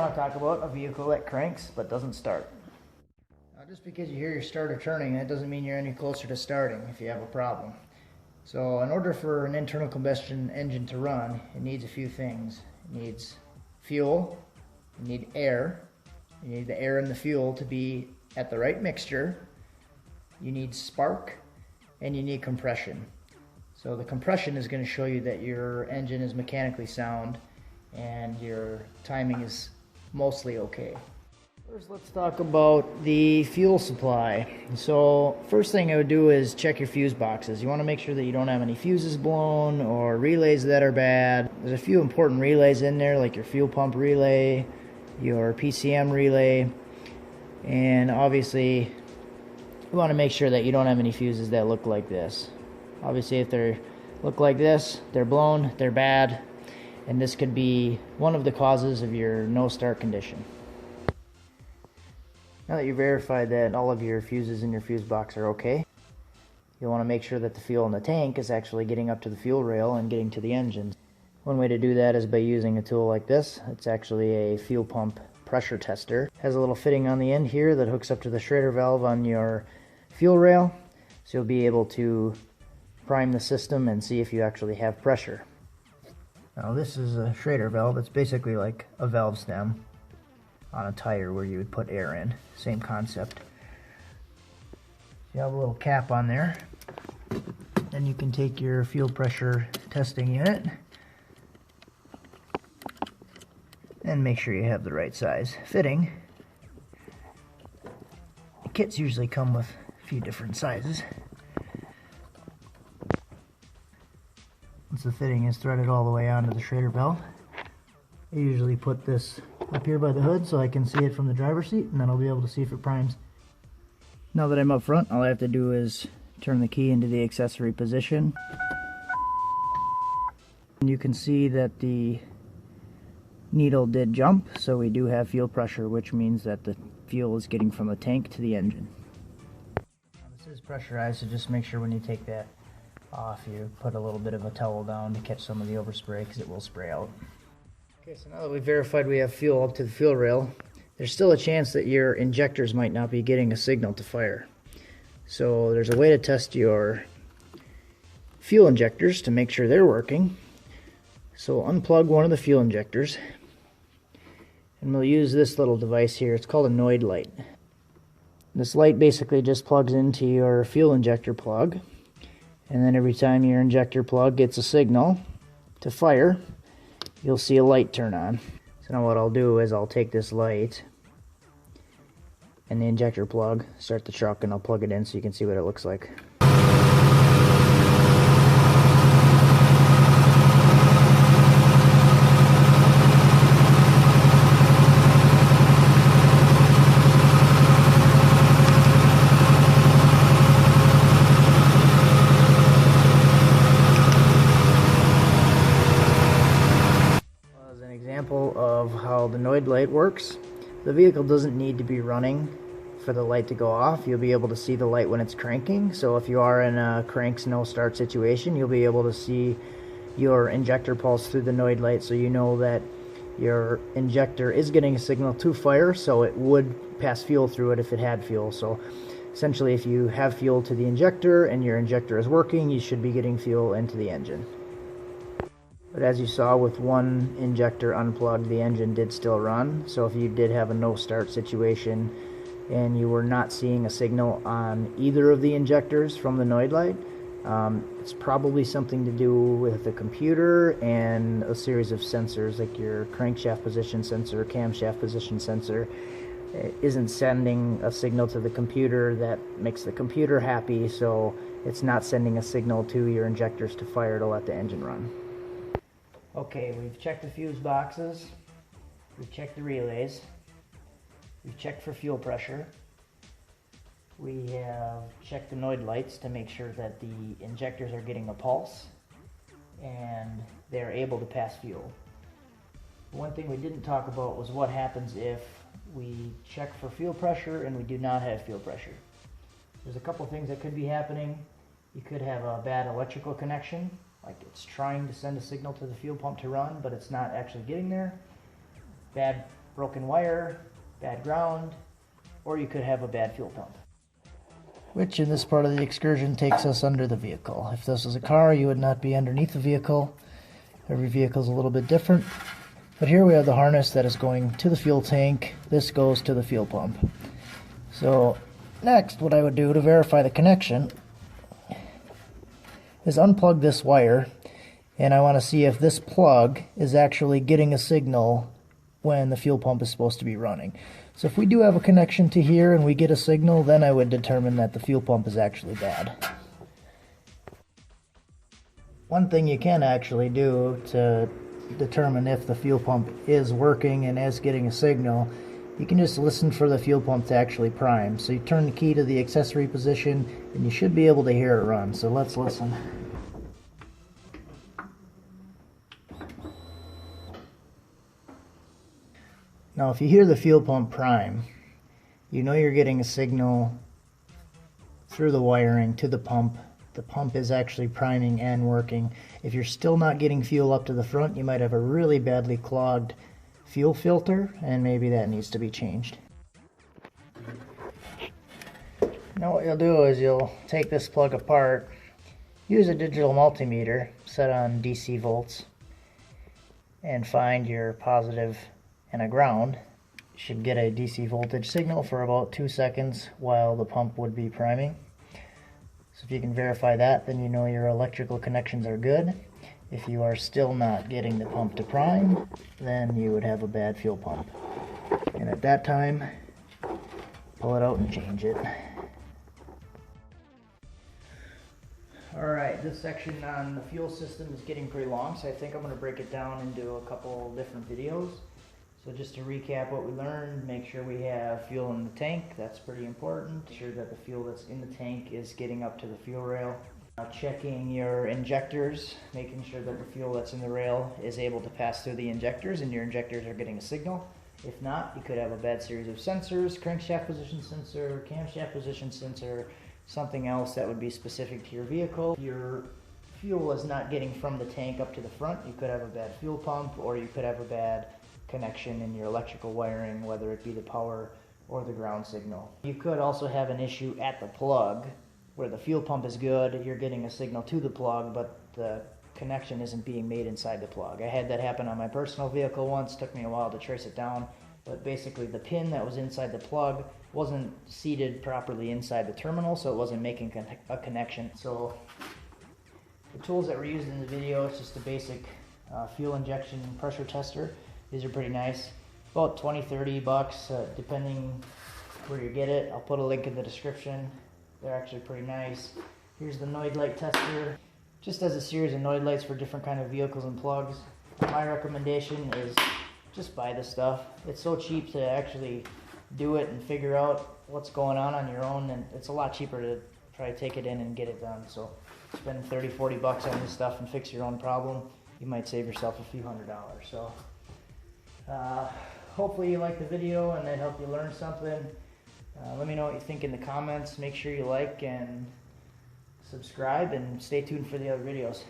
want to talk about a vehicle that cranks but doesn't start. Now, just because you hear your starter turning, that doesn't mean you're any closer to starting if you have a problem. So in order for an internal combustion engine to run, it needs a few things. It needs fuel, you need air, you need the air and the fuel to be at the right mixture, you need spark, and you need compression. So the compression is going to show you that your engine is mechanically sound and your timing is mostly okay. First, let's talk about the fuel supply. So first thing I would do is check your fuse boxes. You want to make sure that you don't have any fuses blown or relays that are bad. There's a few important relays in there, like your fuel pump relay, your PCM relay, and obviously you want to make sure that you don't have any fuses that look like this. Obviously if they look like this, they're blown, they're bad, and this could be one of the causes of your no start condition. Now that you verified that all of your fuses in your fuse box are okay, you'll want to make sure that the fuel in the tank is actually getting up to the fuel rail and getting to the engine. One way to do that is by using a tool like this. It's actually a fuel pump pressure tester. It has a little fitting on the end here that hooks up to the Schrader valve on your fuel rail, so you'll be able to prime the system and see if you actually have pressure. Now this is a Schrader valve. It's basically like a valve stem on a tire where you would put air in. Same concept. You have a little cap on there. Then you can take your fuel pressure testing unit and make sure you have the right size fitting. Kits usually come with a few different sizes. Once the fitting is threaded all the way onto the Schrader valve, I usually put this up here by the hood so I can see it from the driver's seat, and then I'll be able to see if it primes. Now that I'm up front, all I have to do is turn the key into the accessory position. And you can see that the needle did jump, so we do have fuel pressure, which means that the fuel is getting from the tank to the engine. Now, this is pressurized, so just make sure when you take that off, you put a little bit of a towel down to catch some of the overspray, because it will spray out. Okay, so now that we've verified we have fuel up to the fuel rail, there's still a chance that your injectors might not be getting a signal to fire. So there's a way to test your fuel injectors to make sure they're working. So we'll unplug one of the fuel injectors, and we'll use this little device here. It's called a Noid light. This light basically just plugs into your fuel injector plug, and then every time your injector plug gets a signal to fire, you'll see a light turn on. So now what I'll do is I'll take this light and the injector plug, start the truck, and I'll plug it in so you can see what it looks like. Of how the Noid light works. The vehicle doesn't need to be running for the light to go off. You'll be able to see the light when it's cranking. So if you are in a cranks no start situation, you'll be able to see your injector pulse through the Noid light, so you know that your injector is getting a signal to fire, so it would pass fuel through it if it had fuel. So essentially, if you have fuel to the injector and your injector is working, you should be getting fuel into the engine. But as you saw, with one injector unplugged, the engine did still run. So if you did have a no start situation and you were not seeing a signal on either of the injectors from the Noid light, it's probably something to do with the computer and a series of sensors, like your crankshaft position sensor, camshaft position sensor. It isn't sending a signal to the computer that makes the computer happy, so it's not sending a signal to your injectors to fire to let the engine run. Okay, we've checked the fuse boxes, we've checked the relays, we've checked for fuel pressure, we have checked the Noid lights to make sure that the injectors are getting a pulse and they're able to pass fuel. One thing we didn't talk about was what happens if we check for fuel pressure and we do not have fuel pressure. There's a couple things that could be happening. You could have a bad electrical connection, like it's trying to send a signal to the fuel pump to run, but it's not actually getting there. Bad broken wire, bad ground, or you could have a bad fuel pump. Which in this part of the excursion takes us under the vehicle. If this was a car, you would not be underneath the vehicle. Every vehicle is a little bit different. But here we have the harness that is going to the fuel tank. This goes to the fuel pump. So next, what I would do to verify the connection is unplug this wire, and I want to see if this plug is actually getting a signal when the fuel pump is supposed to be running. So if we do have a connection to here and we get a signal, then I would determine that the fuel pump is actually bad. One thing you can actually do to determine if the fuel pump is working and is getting a signal, you can just listen for the fuel pump to actually prime. So you turn the key to the accessory position and you should be able to hear it run. So let's listen. Now if you hear the fuel pump prime, you know you're getting a signal through the wiring to the pump. The pump is actually priming and working. If you're still not getting fuel up to the front, you might have a really badly clogged fuel filter, and maybe that needs to be changed. Now what you'll do is you'll take this plug apart, use a digital multimeter set on DC volts, and find your positive and a ground. You should get a DC voltage signal for about 2 seconds while the pump would be priming. So if you can verify that, then you know your electrical connections are good. If you are still not getting the pump to prime, then you would have a bad fuel pump. And at that time, pull it out and change it. Alright, this section on the fuel system is getting pretty long, so I think I'm going to break it down into a couple different videos. So just to recap what we learned, make sure we have fuel in the tank. That's pretty important. Make sure that the fuel that's in the tank is getting up to the fuel rail. Checking your injectors, making sure that the fuel that's in the rail is able to pass through the injectors and your injectors are getting a signal. If not, you could have a bad series of sensors, crankshaft position sensor, camshaft position sensor, something else that would be specific to your vehicle. If your fuel is not getting from the tank up to the front, you could have a bad fuel pump, or you could have a bad connection in your electrical wiring, whether it be the power or the ground signal. You could also have an issue at the plug where the fuel pump is good, you're getting a signal to the plug, but the connection isn't being made inside the plug. I had that happen on my personal vehicle once. Took me a while to trace it down, but basically the pin that was inside the plug wasn't seated properly inside the terminal, so it wasn't making a connection. So the tools that were used in the video, it's just a basic fuel injection pressure tester. These are pretty nice, about 20-30 bucks, depending where you get it. I'll put a link in the description. They're actually pretty nice. Here's the Noid light tester. Just as a series of Noid lights for different kind of vehicles and plugs. My recommendation is just buy this stuff. It's so cheap to actually do it and figure out what's going on your own, and it's a lot cheaper to try to take it in and get it done. So spend 30-40 bucks on this stuff and fix your own problem. You might save yourself a few $100s. So hopefully you liked the video and it helped you learn something. Let me know what you think in the comments. Make sure you like and subscribe and stay tuned for the other videos.